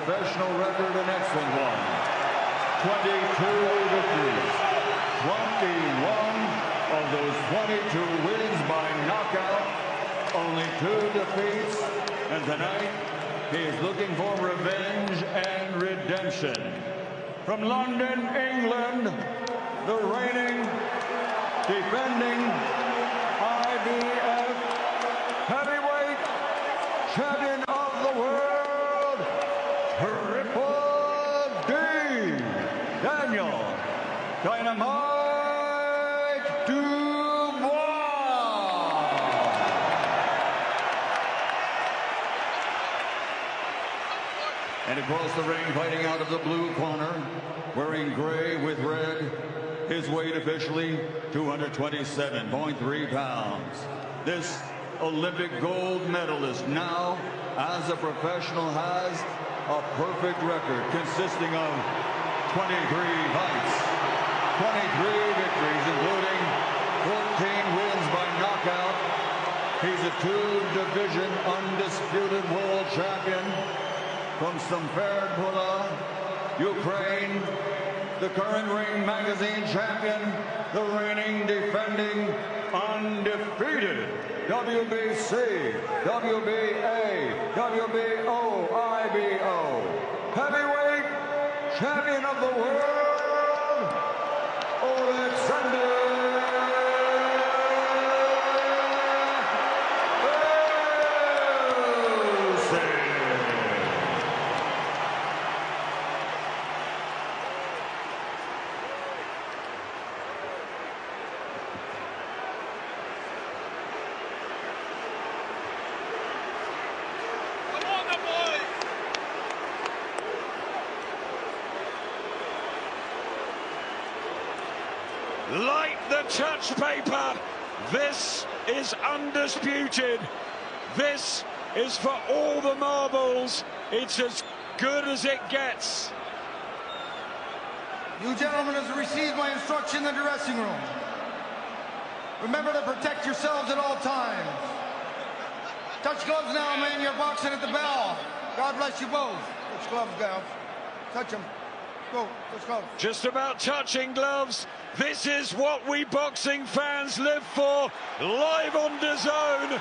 professional record, an excellent one. 22 victories. 21 of those 22 wins by knockout. Only 2 defeats. And tonight, he is looking for revenge and redemption. From London, England, the reigning, defending IBF heavyweight champion of the world, Triple D, Daniel Dynamite Dubois. And across the ring, fighting out of the blue corner, wearing gray with red, his weight officially 227.3 pounds. This Olympic gold medalist now, as a professional, has a perfect record consisting of 23 fights, 23 victories, including 14 wins by knockout. He's a 2-division undisputed world champion from Stamford, Ukraine, the current Ring Magazine champion, the reigning, defending, undefeated WBC, WBA, WBO, IBO, heavyweight champion of the world, Alexander. Like the touch paper, this is undisputed. This is for all the marbles. It's as good as it gets. You gentlemen have received my instruction in the dressing room. Remember to protect yourselves at all times. Touch gloves now, man. You're boxing at the bell. God bless you both. Touch gloves, Gav. Touch them. Go, let's go. Just about touching gloves. This is what we boxing fans live for. Live on DAZN.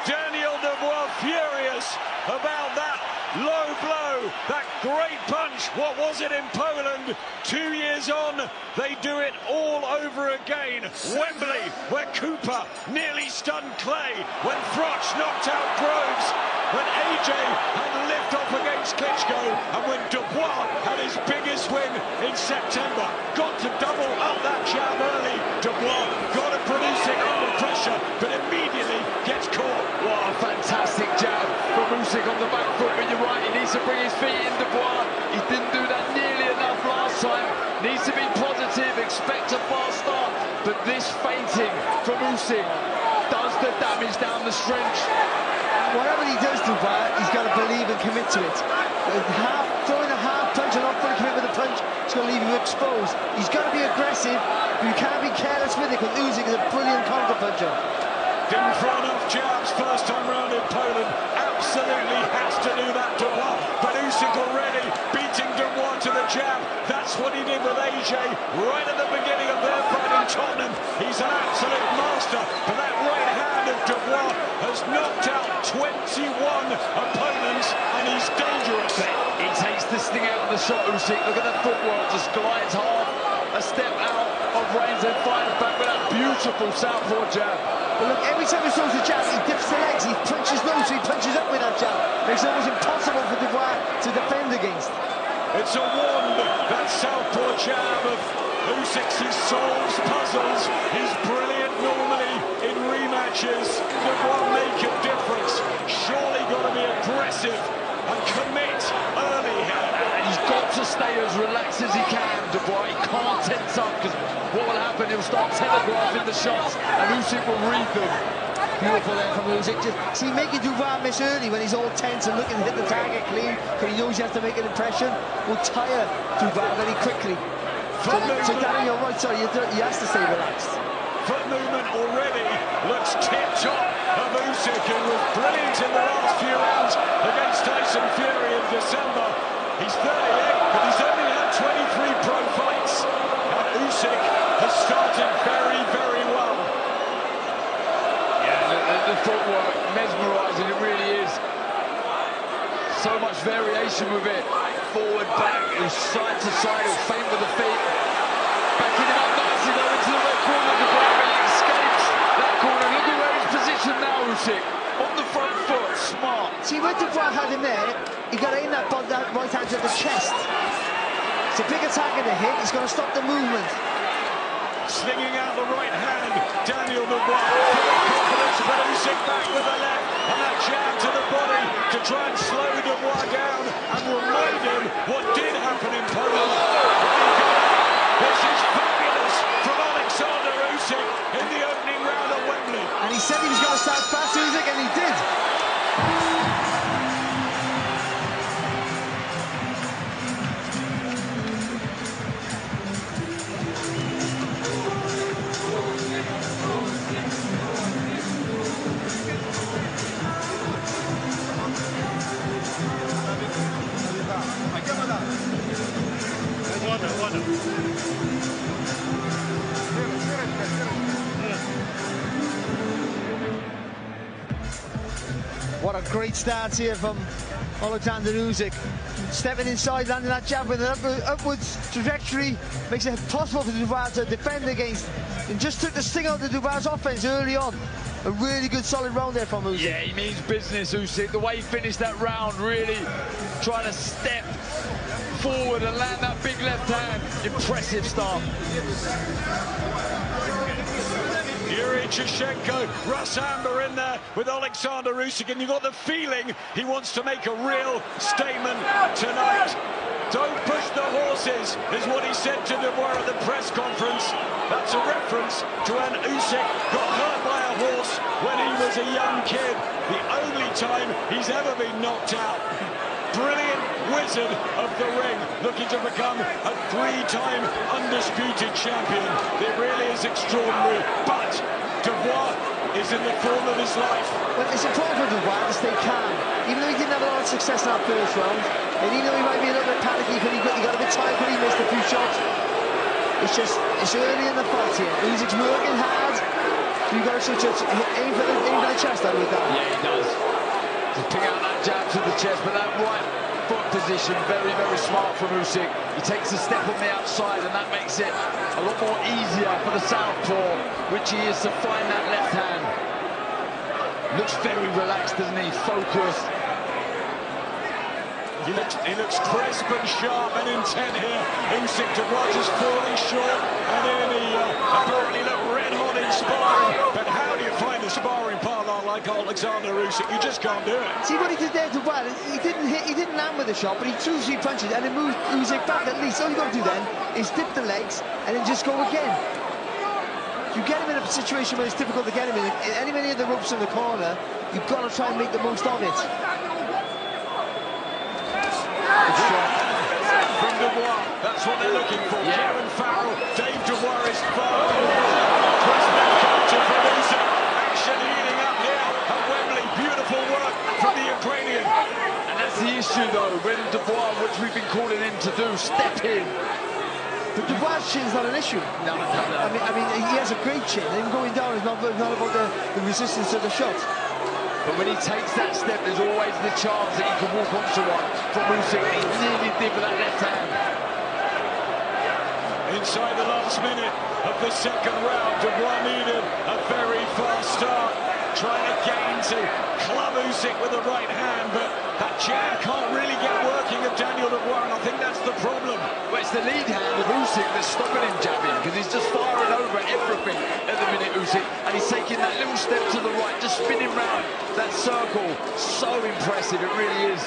Daniel Dubois furious about that low blow, that great punch. What was it in Poland? 2 years on, they do it all over again. Wembley, where Cooper nearly stunned Clay, when Froch knocked out Groves, when AJ had lift off against Klitschko, and when Dubois had his biggest win in September. Got to double up that jab early. Dubois got to produce it under pressure, but immediately gets caught. What a fantastic jab from Usik on the back foot, but you're right, he needs to bring his feet in, Dubois. He didn't do that nearly enough last time. Needs to be positive, expect a fast start, but this feinting from Usik does the damage down the stretch. Whatever he does, Dubois, he's got to believe and commit to it. Throwing a half punch and not fully commit with a punch, it's going to leave you exposed. He's got to be aggressive, but you can't be careless with it, because Usik is a brilliant counter puncher. Didn't throw enough jabs first time round in Poland. Absolutely has to do that, Dubois. But Usik already beating Dubois to the jab. That's what he did with AJ right at the beginning of their fight in Tottenham. He's an absolute master. But that right hand of Dubois has knocked out 21 opponents, and he's dangerous. He takes this thing out of the shot, Usik. Look at that footwork, just glides half a step out of range and fires back with that beautiful southpaw jab. But look, every time he throws a jab, he dips the legs, he punches low, so he punches up with that jab. Makes it almost impossible for Dubois to defend against. It's a wonder, that southpaw jab of Usik. He solves puzzles. He's brilliant normally in rematches. Dubois make a difference. Surely got to be aggressive and commit early here. And he's got to stay as relaxed as he can, Dubois. He can't tense up, because what will happen, he'll start telegraphing the shots, and Usik will read them. Beautiful there from Usik. See, making Dubois miss early when he's all tense and looking to hit the target clean, because he knows he has to make an impression, will tire Dubois very quickly. So Danny, you're right, sorry, he has to stay relaxed. Foot movement already looks tip-top of Usik, who was brilliant in the last few rounds against Tyson Fury in December. variation with it. Forward, back, side to side, he'll feint with the feet. Backing him up nicely though into the red corner. Dubois really escapes that corner. Look at where he's positioned now, Usik. On the front foot, smart. See, when Dubois had him there, he got to aim that right hand to the chest. It's a big attack in the hip, he's going to stop the movement. Slinging out the right hand, Daniel Dubois. Confidence, but Usik back with the left. And that jab to the body to try and slow Dubois down and remind him what did happen in Poland. This is fabulous from Alexander Usik in the opening round at Wembley. And he said he was going to start fast, Usik, and he did. What a great start here from Alexander Usik. Stepping inside, landing that jab with an upwards trajectory, makes it possible for Dubois to defend against. And just took the sting out of Dubois' offense early on. A really good solid round there from Usik. Yeah, he means business, Usik. The way he finished that round, really trying to step forward and land that big left hand. Impressive start. Yuri Chushenko, Russ Amber in there with Alexander Usik, and you got the feeling he wants to make a real statement tonight. Don't push the horses, is what he said to Dubois at the press conference. That's a reference to when Usik got hurt by a horse when he was a young kid. The only time he's ever been knocked out. Brilliant wizard of the ring, looking to become a three-time undisputed champion. It really is extraordinary, but Dubois is in the form of his life. Well, it's important for Dubois to stay calm. Even though he didn't have a lot of success in that first round, and even though he might be a little bit panicky because he got a bit tired when he missed a few shots, it's early in the fight here. Usic's working hard. You've got to aim for the chest out with that. Yeah, he does. To pick out that jab to the chest, but that right foot position, very, very smart from Usik. He takes a step on the outside, and that makes it a lot more easier for the southpaw, which he is to find that left hand. Looks very relaxed, doesn't he? Focused. He looks crisp and sharp and intent here. Usik Dubois just falling short, and then he apparently looked red hot in sparring. But how do you find a sparring partner like Alexander Usik? You just can't do it. See what he did there, Dubois. He didn't land with the shot, but he threw 3 punches and it moved Usik back at least. All you got to do then is dip the legs and then just go again. You get him in a situation where it's difficult to get him in. Any of the ropes in the corner, you've got to try and make the most of it. From Dubois, that's what they're looking for. Yeah. Kieran Farrell, Dave Dubois is far. Press back counter from Usik. Action heating up here at Wembley. Beautiful work from the Ukrainian. And that's the issue, though, when Dubois, which we've been calling him to do, step in. But Dubois' chin's not an issue. No. I mean, he has a great chin. Him going down is not about the resistance of the shot. But when he takes that step, there's always the chance that he can walk onto one from Usik. He nearly did with that left hand. Inside the last minute of the second round, Dubois needed a very fast start, trying again to club Usik with the right hand, but that jab can't really get working of Daniel Dubois, and I think that's the problem. Well, it's the lead hand of Usik that's stopping him jabbing, because he's just firing over everything at the minute, Usik, and he's taking that little step to the right, just spinning round that circle. So impressive, it really is.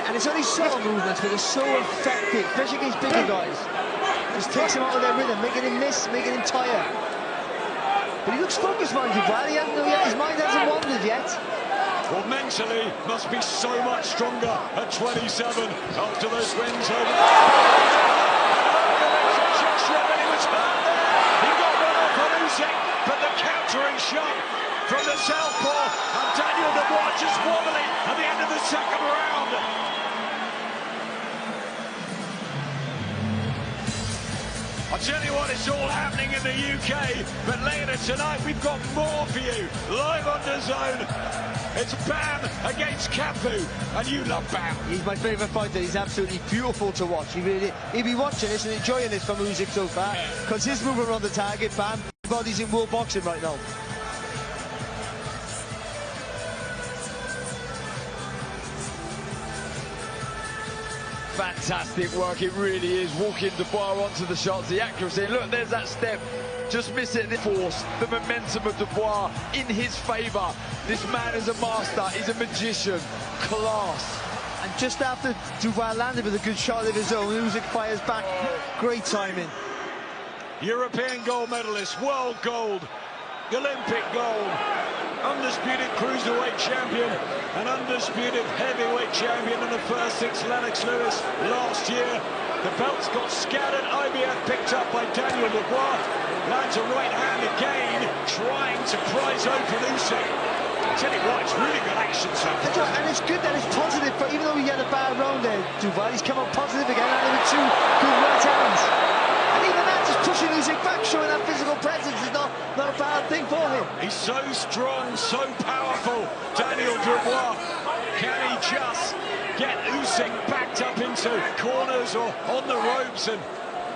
And it's only subtle movements, but it's so effective, especially against bigger guys. Just takes him out of their rhythm, making him miss, making him tire. But he looks focused, mind you, Brad. His mind hasn't wandered yet. Well, mentally, must be so much stronger at 27 after those wins over. He got one off on Usik, but the countering shot from the southpaw, and Daniel Dubois just wobbling at the end of the second round. I'll tell you what, it's all happening in the UK, but later tonight we've got more for you, live on DAZN. It's Bam against Capu, and you love Bam. He's my favourite fighter. He's absolutely beautiful to watch. He'll be watching this and enjoying this from Usik so far, because his movement on the target, Bam, body's in world boxing right now. Fantastic work, it really is. Walking Dubois onto the shots, the accuracy. And look, there's that step. Just miss it. The force, the momentum of Dubois in his favour. This man is a master. He's a magician. Class. And just after Dubois landed with a good shot of his own, Usik fires back. Great timing. European gold medalist, world gold, Olympic gold, undisputed cruiserweight champion, and undisputed heavyweight champion in the first 6, Lennox Lewis, last year. The belts got scattered. IBF picked up by Daniel Dubois. Lands a right hand again, trying to prize open Usik. I tell you what, it's really good action so far. And it's good that it's positive, but even though he had a bad round there, Dubois, he's come up positive again, and with 2 good right hands. And even that, just pushing Usik back, showing that physical presence is not a bad thing for him. He's so strong, so powerful, Daniel Dubois. Can he just get Usik backed up into corners or on the ropes and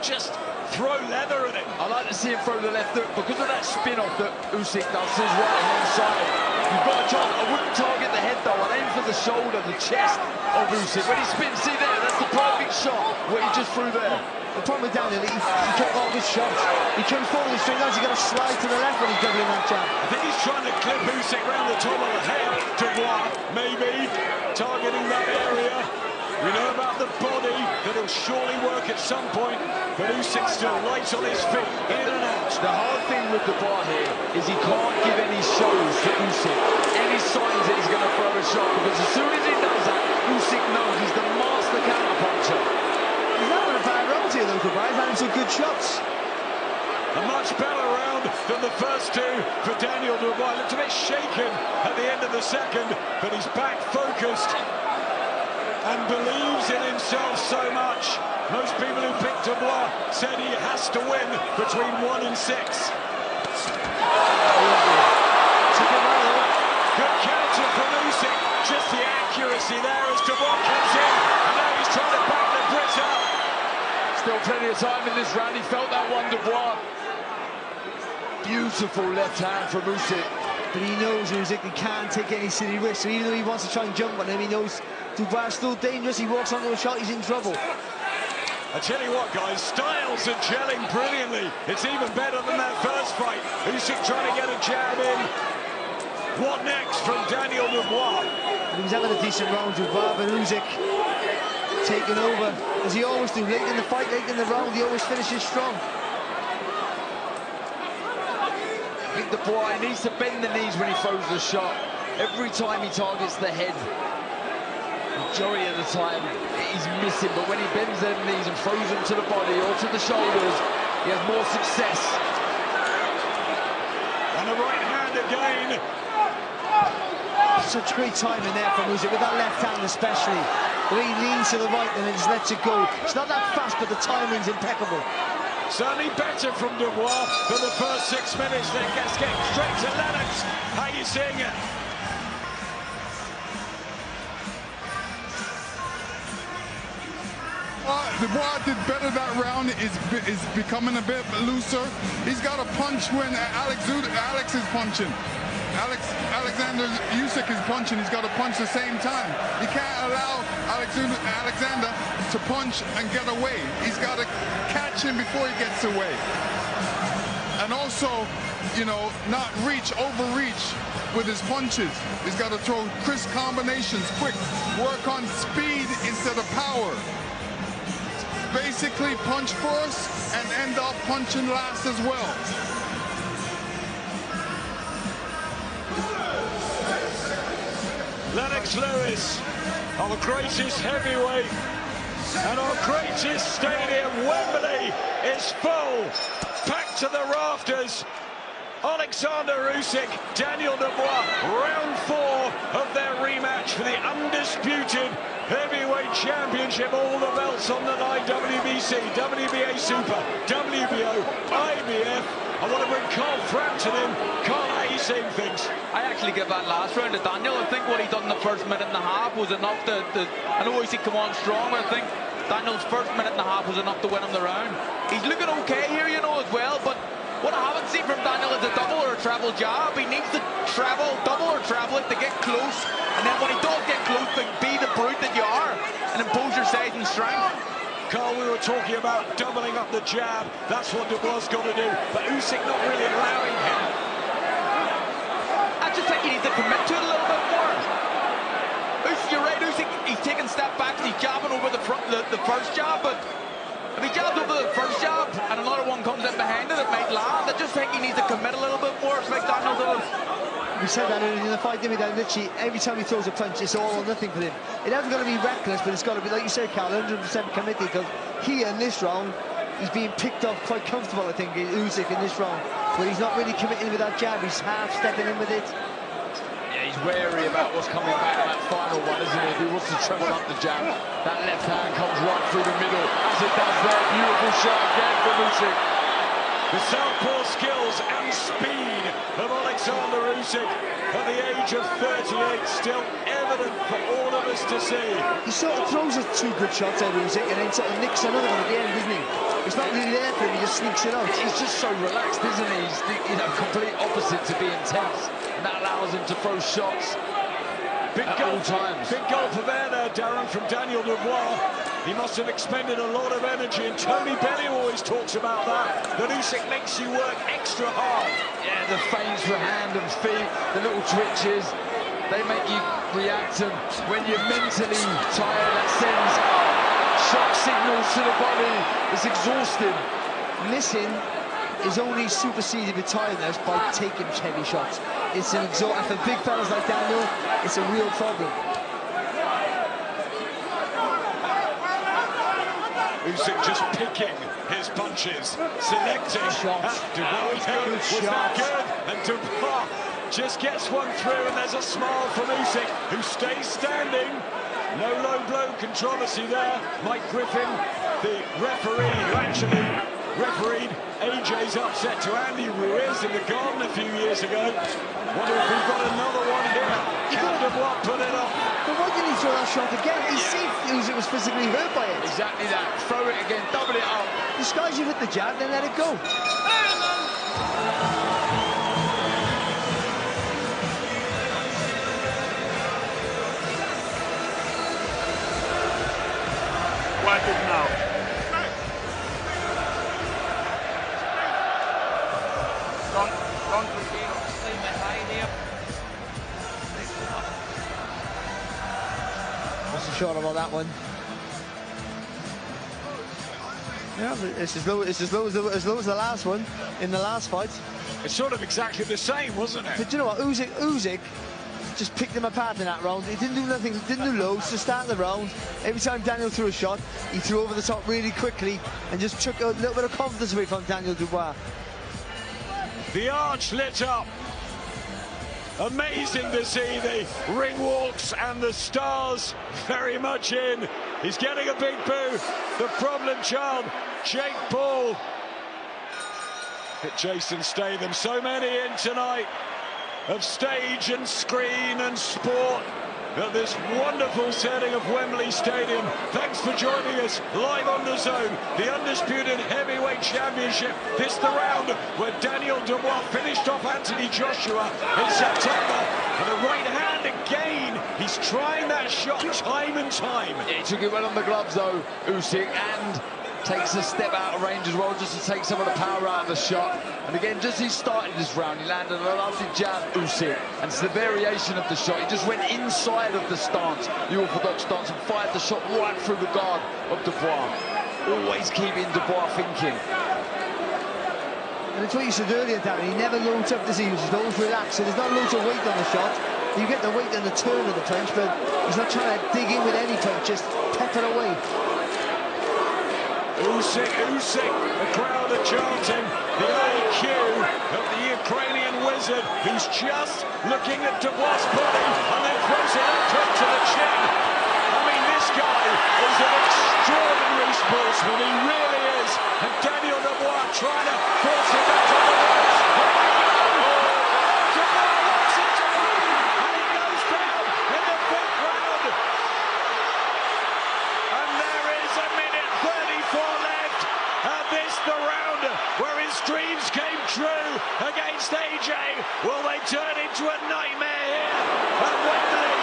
just throw leather at it? I like to see him throw the left hook because of that spin-off that Usik does to his right-hand side. You've got to target. I wouldn't target the head though. I'd aim for the shoulder, the chest of Usik. When he spins, see there, that's the perfect shot what he just threw there. The problem with Daniel, he kept all his shots. He comes forward with his fingers, he's got to slide to the left when he's doubling that jab. I think he's trying to clip Usik round the top of the head. Dubois, maybe, targeting that area. We know about the body, that he'll surely work at some point, but Usik still light on his feet, in and out. The hard thing with Dubois here is he can't give any shows to Usik, any signs that he's going to throw a shot, because as soon as he does that, Usik knows he's the master counter-puncher. He's not having a bad round here though, Dubois. He's having some good shots. A much better round than the first 2 for Daniel Dubois. Looked a bit shaken at the end of the second, but he's back focused and believes in himself so much. Most people who picked Dubois said he has to win between 1 and 6. Good counter from Usik. Just the accuracy there as Dubois comes in, and now he's trying to back the Brit up. Still plenty of time in this round. He felt that one, Dubois. Beautiful left hand from Usik. But he knows Usik, he can't take any silly risks. So even though he wants to try and jump on him, he knows Dubois is still dangerous. He walks onto a shot, he's in trouble. I tell you what, guys, styles are gelling brilliantly. It's even better than that first fight. Usik trying to get a jab in. What next from Daniel Dubois? He was having a decent round, Dubois, but Usik taking over, as he always do. Late in the fight, late in the round, he always finishes strong. I think Dubois needs to bend the knees when he throws the shot. Every time he targets the head, majority of the time he's missing, but when he bends them knees and throws them to the body or to the shoulders, he has more success. And a right hand again. Such great timing there from Usik, with that left hand especially. The way he leans to the right and then just lets it go. It's not that fast, but the timing's impeccable. Certainly better from Dubois than the first 6 minutes. Then gets getting straight to Lennox. How are you seeing it? Dubois did better that round, is becoming a bit looser. He's got a punch when Alex is punching. Alexander Usik is punching, he's got to punch the same time. He can't allow Alexander to punch and get away. He's got to catch him before he gets away. And also, you know, not overreach with his punches. He's got to throw crisp combinations, quick, work on speed instead of power. Basically punch first and end up punching last as well. Lennox Lewis, our greatest heavyweight, and our greatest stadium, Wembley, is full, packed to the rafters. Alexander Usik, Daniel Dubois, round 4 of their rematch for the undisputed Heavyweight Championship, all the belts on the line, WBC, WBA Super, WBO, IBF. I want to bring Carl Frampton in. Carl, how are you seeing things? I actually give that last round to Daniel. I think what he done in the first minute and a half was enough to I know Usik come on strong, but I think Daniel's first minute and a half was enough to win him the round. He's looking okay here, you know, as well, but what I haven't seen from Daniel is a double or a treble jab. He needs to travel, double or treble it to get close, and then when he does get close, be the brute that you are and impose your size and strength. Carl, we were talking about doubling up the jab. That's what Dubois got to do, but Usik not really allowing him. I just think he needs to commit to it a little bit more. You're right, Usik, he's taking step back and he's jabbing over the first jab, but if he jabs over the first jab and another one comes in behind it, it might land. I just think he needs to commit a little bit more. It's like Daniel does. We said that earlier in the fight, didn't we, Dan? Literally, every time he throws a punch, it's all or nothing for him. It hasn't got to be reckless, but it's got to be, like you said, Carl, 100% committed, because here in this round, he's being picked off quite comfortable, I think, Usik in this round, but he's not really committing with that jab. He's half stepping in with it. Yeah, he's wary about what's coming back in that final one, isn't he? If he wants to treble up the jab, that left hand comes right through the middle, as it does there. Beautiful shot again from Usik. The southpaw skills and speed of Alexander Usik at the age of 38, still evident for all of us to see. He sort of throws us two good shots out of Usik and then sort of nicks another one at the end, doesn't he? It's not really there for him, he just sneaks it out. He's just so relaxed, isn't he? He's the complete opposite to being tense, and that allows him to throw shots Big at goal, all times. big goal for there, Darren, from Daniel Dubois. He must have expended a lot of energy, and Tony Bellew always talks about that Usik makes you work extra hard. Yeah, the feints for hand and feet, the little twitches, they make you react, and when you're mentally tired, that sends shock signals to the body. It's exhausting. Missing is only superseded with tiredness by taking heavy shots. It's an for big fellas like Daniel, it's a real problem. Usik just picking his punches, selecting. Dubois was that good, and Dubois just gets one through, and there's a smile from Usik, who stays standing. No low blow controversy there. Mike Griffin, the referee, who actually refereed AJ's upset to Andy Ruiz in the Garden a few years ago. Wonder if we've got another one here. Can Dubois put it up? But why didn't he throw that shot again? He's seen Usik was physically hurt by it. Exactly that. Throw it again, double it up. Disguise you with the jab, then let it go. Wipe it now. Don't proceed. Stay behind him. What's the shot about that one? Yeah, but it's as low as the last one in the last fight. It's sort of exactly the same, wasn't it? But you know what, Usik just picked them apart in that round. He didn't do nothing, didn't do loads to start the round. Every time Daniel threw a shot, he threw over the top really quickly and just took a little bit of confidence away from Daniel Dubois. The arch lit up. Amazing to see the ring walks and the stars very much in. He's getting a big boo. The problem child, Jake Paul. Hit Jason Statham. So many in tonight of stage and screen and sport at this wonderful setting of Wembley Stadium. Thanks for joining us live on the Zone, the undisputed heavyweight championship. This the round where Daniel Dubois finished off Anthony Joshua in September. And the right hand again. He's trying that shot time and time. Yeah, he took it well on the gloves though, Usik, and takes a step out of range as well, just to take some of the power out of the shot. And again, just as he started this round, he landed a lovely jab, Usik, and it's the variation of the shot. He just went inside of the stance, the orthodox stance, and fired the shot right through the guard of Dubois. Always keeping Dubois thinking. And it's what you said earlier, Darren, he never loads up the heels, he's always relaxed, so there's not loads of weight on the shot. You get the weight and the turn of the punch, but he's not trying to dig in with any punch, just pepper away. Usik, the crowd are chanting the IQ of the Ukrainian wizard, who's just looking at Dubois' body and then throws an uppercut to the chin. I mean, guy is an extraordinary sportsman, he really is. And Daniel Dubois trying to force him back on the ropes. Here we go! Dubois locks it to him, and he goes down in the 5th round. And there is a minute 34 left. And this the round where his dreams came true against AJ. Will they turn into a nightmare here at Wembley?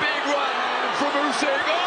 Big one from Usik.